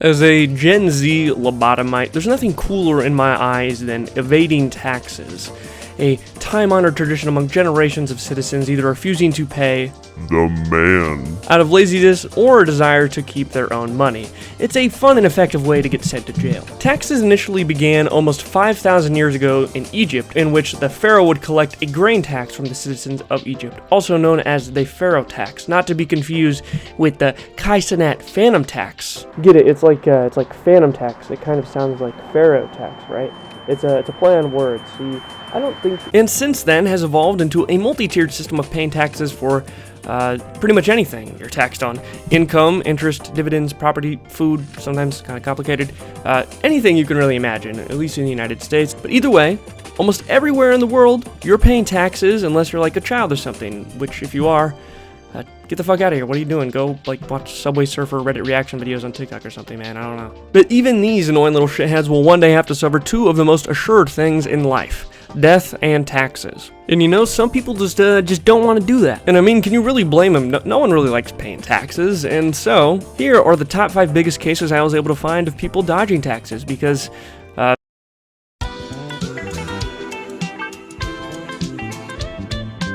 As a Gen Z lobotomite, there's nothing cooler in my eyes than evading taxes, a time-honored tradition among generations of citizens either refusing to pay the man out of laziness or a desire to keep their own money. It's a fun and effective way to get sent to jail. Taxes initially began almost 5,000 years ago in Egypt, in which the pharaoh would collect a grain tax from the citizens of Egypt, also known as the pharaoh tax, not to be confused with the Kaisenat phantom tax. Get it? It's like phantom tax. It kind of sounds like pharaoh tax, right? It's a play on words. See, I don't think. And since then has evolved into a multi-tiered system of paying taxes for pretty much anything. You're taxed on income, interest, dividends, property, food, sometimes kind of complicated, anything you can really imagine, at least in the United States. But either way, almost everywhere in the world, you're paying taxes unless you're like a child or something, which if you are, get the fuck out of here. What are you doing? Go, watch Subway Surfer Reddit reaction videos on TikTok or something, man. I don't know. But even these annoying little shitheads will one day have to suffer two of the most assured things in life: death and taxes. And you know, some people just don't want to do that. And I mean, can you really blame them? No one really likes paying taxes. And so, here are the top 5 biggest cases I was able to find of people dodging taxes, because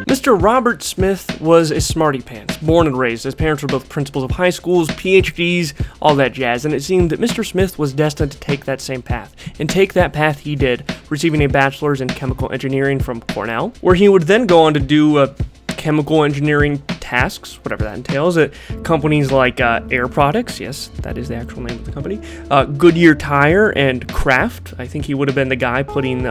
Mr. Robert Smith was a smarty pants, born and raised. His parents were both principals of high schools, PhDs, all that jazz, and it seemed that Mr. Smith was destined to take that same path. And take that path he did, receiving a bachelor's in chemical engineering from Cornell, where he would then go on to do chemical engineering tasks, whatever that entails, at companies like Air Products, yes, that is the actual name of the company, Goodyear Tire, and Kraft. I think he would have been the guy putting,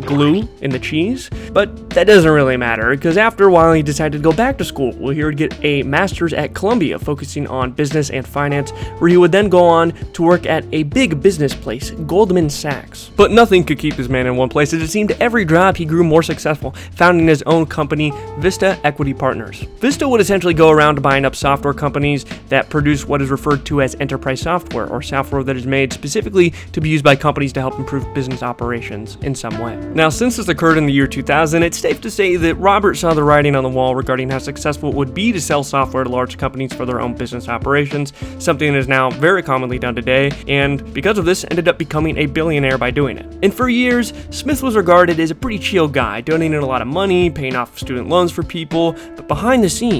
glue in the cheese. But that doesn't really matter, because after a while he decided to go back to school, where he would get a master's at Columbia, focusing on business and finance, where he would then go on to work at a big business place, Goldman Sachs. But nothing could keep this man in one place, as it seemed every job he grew more successful, founding his own company, Vista Equity Partners. Vista would essentially go around buying up software companies that produce what is referred to as enterprise software, or software that is made specifically to be used by companies to help improve business operations in some way. Now, since this occurred in the year 2000, it's safe to say that Robert saw the writing on the wall regarding how successful it would be to sell software to large companies for their own business operations, something that is now very commonly done today, and because of this, ended up becoming a billionaire by doing it. And for years, Smith was regarded as a pretty chill guy, donating a lot of money, paying off student loans for people, but behind the scenes,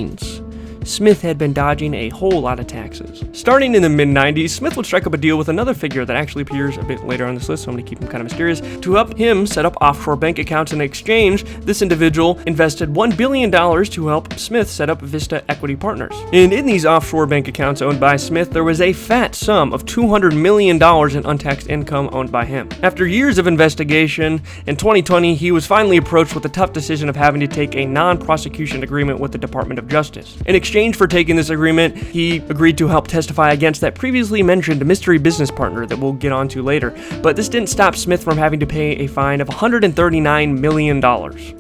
Smith had been dodging a whole lot of taxes. Starting in the mid-90s, Smith would strike up a deal with another figure that actually appears a bit later on this list, so I'm going to keep him kind of mysterious, to help him set up offshore bank accounts. In exchange, this individual invested $1 billion to help Smith set up Vista Equity Partners. And in these offshore bank accounts owned by Smith, there was a fat sum of $200 million in untaxed income owned by him. After years of investigation, in 2020, he was finally approached with the tough decision of having to take a non-prosecution agreement with the Department of Justice. In exchange for taking this agreement, he agreed to help testify against that previously mentioned mystery business partner that we'll get onto later. But this didn't stop Smith from having to pay a fine of $139 million.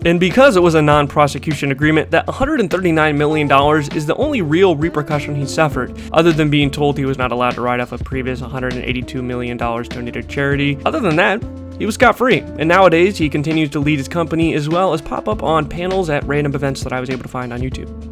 And because it was a non-prosecution agreement, that $139 million is the only real repercussion he suffered, other than being told he was not allowed to write off a previous $182 million donated to charity. Other than that, he was scot-free, and nowadays he continues to lead his company as well as pop up on panels at random events that I was able to find on YouTube.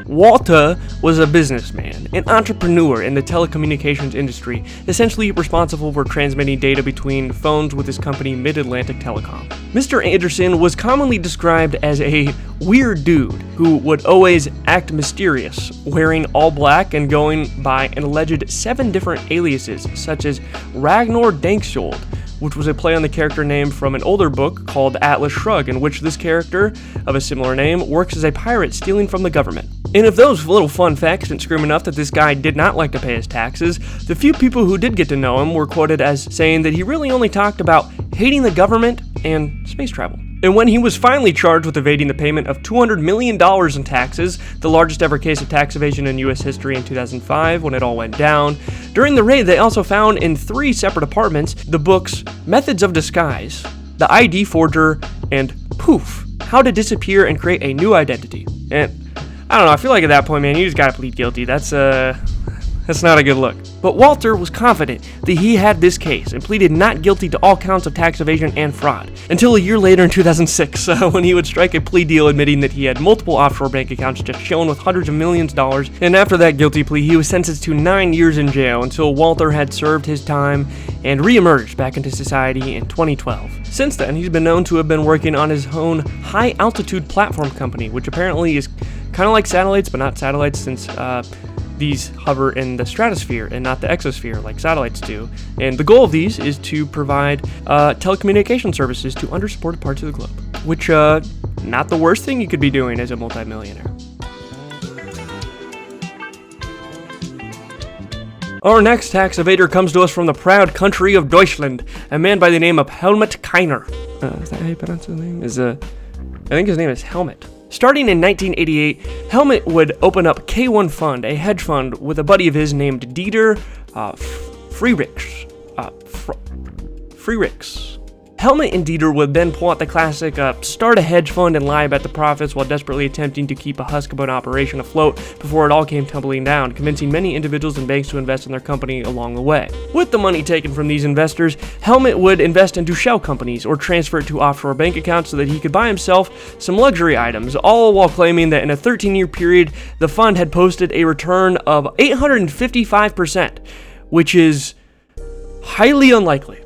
Walter was a businessman, an entrepreneur in the telecommunications industry, essentially responsible for transmitting data between phones with his company Mid-Atlantic Telecom. Mr. Anderson was commonly described as a weird dude who would always act mysterious, wearing all black and going by an alleged 7 different aliases, such as Ragnar Dankskjold, which was a play on the character name from an older book called Atlas Shrugged, in which this character, of a similar name, works as a pirate stealing from the government. And if those little fun facts didn't scream enough that this guy did not like to pay his taxes, the few people who did get to know him were quoted as saying that he really only talked about hating the government and space travel. And when he was finally charged with evading the payment of $200 million in taxes, the largest ever case of tax evasion in U.S. history in 2005, when it all went down, during the raid they also found in 3 separate apartments the books Methods of Disguise, The ID Forger, and Poof, How to Disappear and Create a New Identity. And I don't know, I feel like at that point, man, you just gotta plead guilty. That's That's not a good look. But Walter was confident that he had this case and pleaded not guilty to all counts of tax evasion and fraud, until a year later in 2006, when he would strike a plea deal admitting that he had multiple offshore bank accounts just shown with hundreds of millions of dollars, and after that guilty plea, he was sentenced to 9 years in jail until Walter had served his time and re-emerged back into society in 2012. Since then, he's been known to have been working on his own high-altitude platform company, which apparently is kind of like satellites, but not satellites, since these hover in the stratosphere and not the exosphere like satellites do. And the goal of these is to provide telecommunication services to undersupported parts of the globe, which not the worst thing you could be doing as a multimillionaire. Our next tax evader comes to us from the proud country of Deutschland, a man by the name of Helmut Keiner. Is that how you pronounce his name? I think his name is Helmut. Starting in 1988, Helmut would open up K1 Fund, a hedge fund, with a buddy of his named Dieter Friedrichs. Helmut and Dieter would then pull out the classic start a hedge fund and lie about the profits while desperately attempting to keep a husk of an operation afloat before it all came tumbling down, convincing many individuals and banks to invest in their company along the way. With the money taken from these investors, Helmut would invest into shell companies or transfer it to offshore bank accounts so that he could buy himself some luxury items, all while claiming that in a 13-year period, the fund had posted a return of 855%, which is highly unlikely.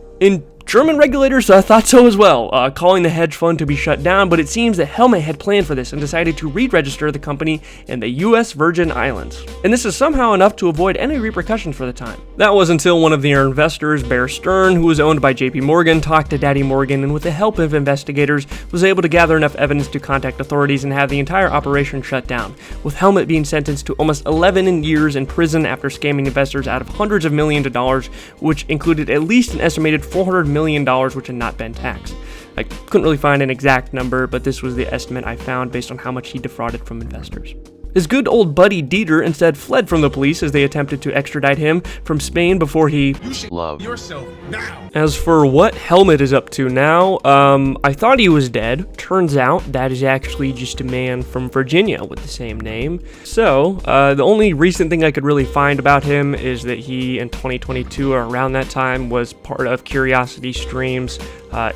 German regulators thought so as well, calling the hedge fund to be shut down, but it seems that Helmut had planned for this and decided to re-register the company in the U.S. Virgin Islands. And this is somehow enough to avoid any repercussions for the time. That was until one of their investors, Bear Stearns, who was owned by JP Morgan, talked to Daddy Morgan and with the help of investigators was able to gather enough evidence to contact authorities and have the entire operation shut down, with Helmut being sentenced to almost 11 years in prison after scamming investors out of hundreds of millions of dollars, which included at least an estimated $400 million which had not been taxed. I couldn't really find an exact number, but this was the estimate I found based on how much he defrauded from investors. His good old buddy Dieter instead fled from the police as they attempted to extradite him from Spain before he love yourself now. As for what Helmut is up to now, I thought he was dead. Turns out that is actually just a man from Virginia with the same name. So, the only recent thing I could really find about him is that he, in 2022 or around that time, was part of Curiosity Stream's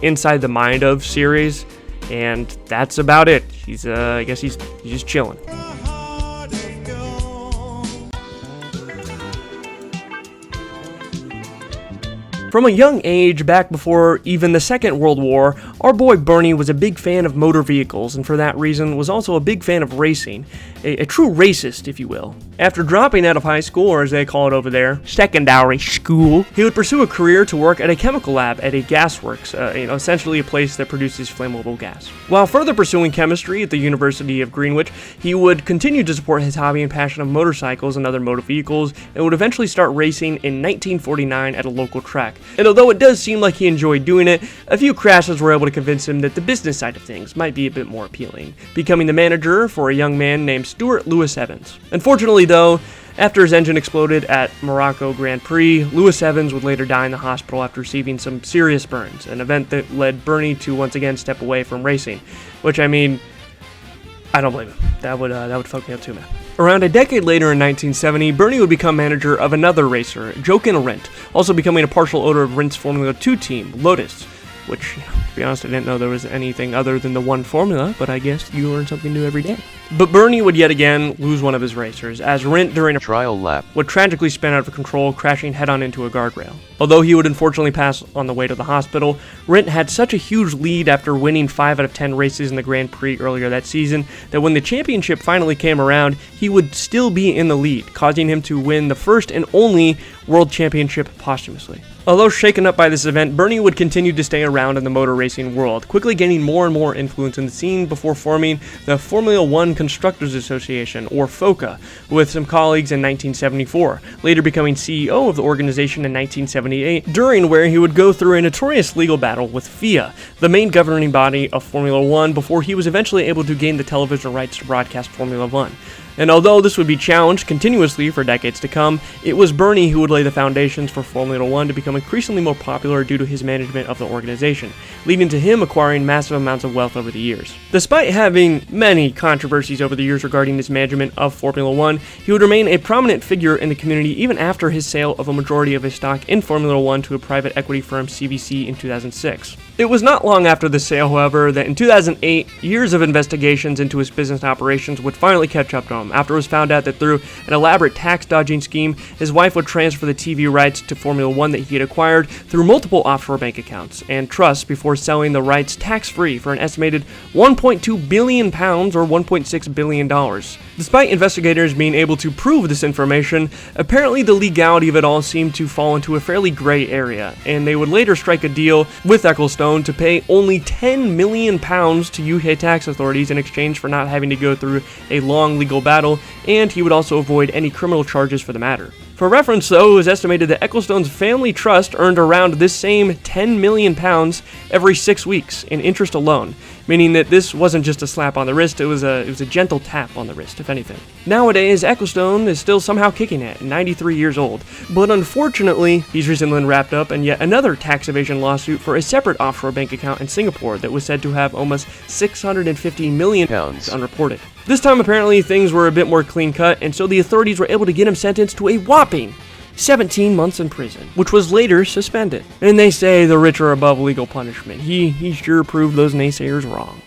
Inside the Mind of series, and that's about it. I guess he's just chilling. From a young age, back before even the Second World War, our boy Bernie was a big fan of motor vehicles, and for that reason was also a big fan of racing. A true racist, if you will. After dropping out of high school, or as they call it over there, secondary school, he would pursue a career to work at a chemical lab at a gas works, essentially a place that produces flammable gas. While further pursuing chemistry at the University of Greenwich, he would continue to support his hobby and passion of motorcycles and other motor vehicles, and would eventually start racing in 1949 at a local track. And although it does seem like he enjoyed doing it, a few crashes were able to convince him that the business side of things might be a bit more appealing, becoming the manager for a young man named Stuart Lewis Evans. Unfortunately though, after his engine exploded at Morocco Grand Prix, Lewis Evans would later die in the hospital after receiving some serious burns, an event that led Bernie to once again step away from racing, which I don't blame him. That would fuck me up too, man. Around a decade later in 1970, Bernie would become manager of another racer, Jochen Rindt, also becoming a partial owner of Rindt's Formula 2 team, Lotus, which, to be honest, I didn't know there was anything other than the one formula, but I guess you learn something new every day. But Bernie would yet again lose one of his racers, as Rindt during a trial lap would tragically spin out of control, crashing head-on into a guardrail. Although he would unfortunately pass on the way to the hospital, Rindt had such a huge lead after winning 5 out of 10 races in the Grand Prix earlier that season that when the championship finally came around, he would still be in the lead, causing him to win the first and only World Championship posthumously. Although shaken up by this event, Bernie would continue to stay around in the motor racing world, quickly gaining more and more influence in the scene before forming the Formula One Constructors Association, or FOCA, with some colleagues in 1974, later becoming CEO of the organization in 1978, during where he would go through a notorious legal battle with FIA, the main governing body of Formula One, before he was eventually able to gain the television rights to broadcast Formula One. And although this would be challenged continuously for decades to come, it was Bernie who would lay the foundations for Formula One to become increasingly more popular due to his management of the organization, leading to him acquiring massive amounts of wealth over the years. Despite having many controversies over the years regarding his management of Formula One, he would remain a prominent figure in the community even after his sale of a majority of his stock in Formula One to a private equity firm CVC in 2006. It was not long after the sale, however, that in 2008, years of investigations into his business operations would finally catch up to him, after it was found out that through an elaborate tax-dodging scheme, his wife would transfer the TV rights to Formula One that he had acquired through multiple offshore bank accounts and trusts before selling the rights tax-free for an estimated £1.2 billion or $1.6 billion. Despite investigators being able to prove this information, apparently the legality of it all seemed to fall into a fairly gray area, and they would later strike a deal with Ecclestone to pay only £10 million to UK tax authorities in exchange for not having to go through a long legal battle, and he would also avoid any criminal charges for the matter. For reference, though, it was estimated that Ecclestone's family trust earned around this same £10 million every 6 weeks in interest alone, meaning that this wasn't just a slap on the wrist, it was a gentle tap on the wrist, if anything. Nowadays, Ecclestone is still somehow kicking it, 93 years old, but unfortunately, he's recently been wrapped up in yet another tax evasion lawsuit for a separate offshore bank account in Singapore that was said to have almost £650 million unreported. This time, apparently, things were a bit more clean-cut, and so the authorities were able to get him sentenced to a whopping 17 months in prison, which was later suspended. And they say the rich are above legal punishment. He sure proved those naysayers wrong.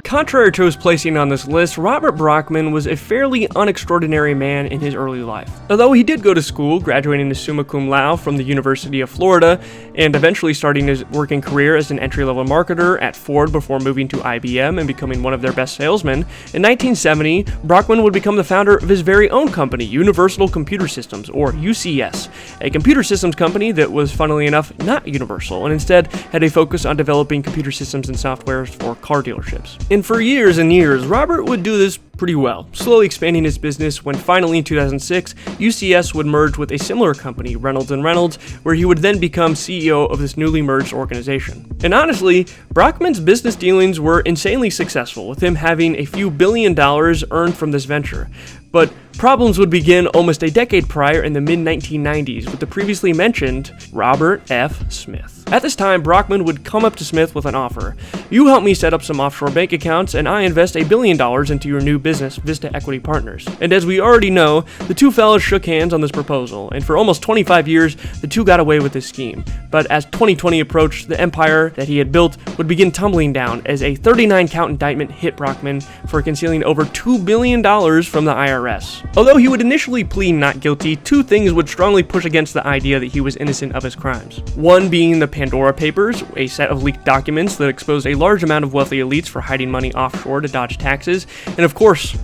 Contrary to his placing on this list, Robert Brockman was a fairly unextraordinary man in his early life. Although he did go to school, graduating as summa cum laude from the University of Florida, and eventually starting his working career as an entry-level marketer at Ford before moving to IBM and becoming one of their best salesmen, in 1970, Brockman would become the founder of his very own company, Universal Computer Systems, or UCS, a computer systems company that was, funnily enough, not universal, and instead had a focus on developing computer systems and softwares for car dealerships. And for years and years, Robert would do this pretty well, slowly expanding his business when finally in 2006, UCS would merge with a similar company, Reynolds & Reynolds, where he would then become CEO of this newly merged organization. And honestly, Brockman's business dealings were insanely successful, with him having a few $1 billion earned from this venture. But problems would begin almost a decade prior in the mid-1990s with the previously mentioned Robert F. Smith. At this time, Brockman would come up to Smith with an offer. You help me set up some offshore bank accounts and I invest $1 billion into your new business, Vista Equity Partners. And as we already know, the two fellas shook hands on this proposal, and for almost 25 years, the two got away with this scheme. But as 2020 approached, the empire that he had built would begin tumbling down as a 39-count indictment hit Brockman for concealing over $2 billion from the IRS. Although he would initially plead not guilty, two things would strongly push against the idea that he was innocent of his crimes. One being the Pandora Papers, a set of leaked documents that exposed a large amount of wealthy elites for hiding money offshore to dodge taxes, and of course,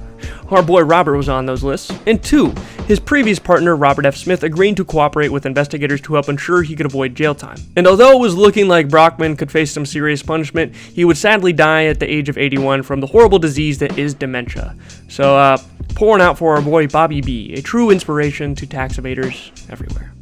our boy Robert was on those lists. And two, his previous partner Robert F. Smith agreeing to cooperate with investigators to help ensure he could avoid jail time. And although it was looking like Brockman could face some serious punishment, he would sadly die at the age of 81 from the horrible disease that is dementia. So, pouring out for our boy Bobby B, a true inspiration to tax evaders everywhere.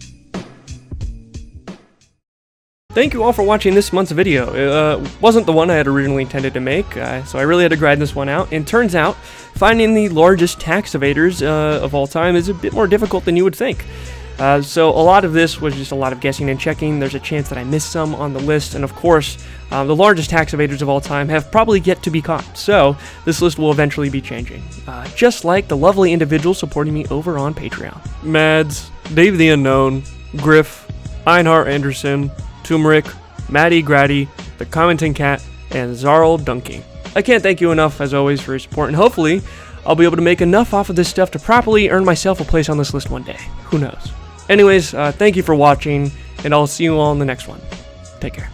Thank you all for watching this month's video. It wasn't the one I had originally intended to make, so I really had to grind this one out. And turns out, finding the largest tax evaders of all time is a bit more difficult than you would think. So a lot of this was just a lot of guessing and checking. There's a chance that I missed some on the list, and of course, the largest tax evaders of all time have probably yet to be caught. So this list will eventually be changing, just like the lovely individuals supporting me over on Patreon: Mads, Dave the Unknown, Griff, Einhart Anderson, Turmeric, Maddie Grady, The Commenting Cat, and Zarl Dunking. I can't thank you enough, as always, for your support, and hopefully, I'll be able to make enough off of this stuff to properly earn myself a place on this list one day. Who knows? Anyways, thank you for watching, and I'll see you all in the next one. Take care.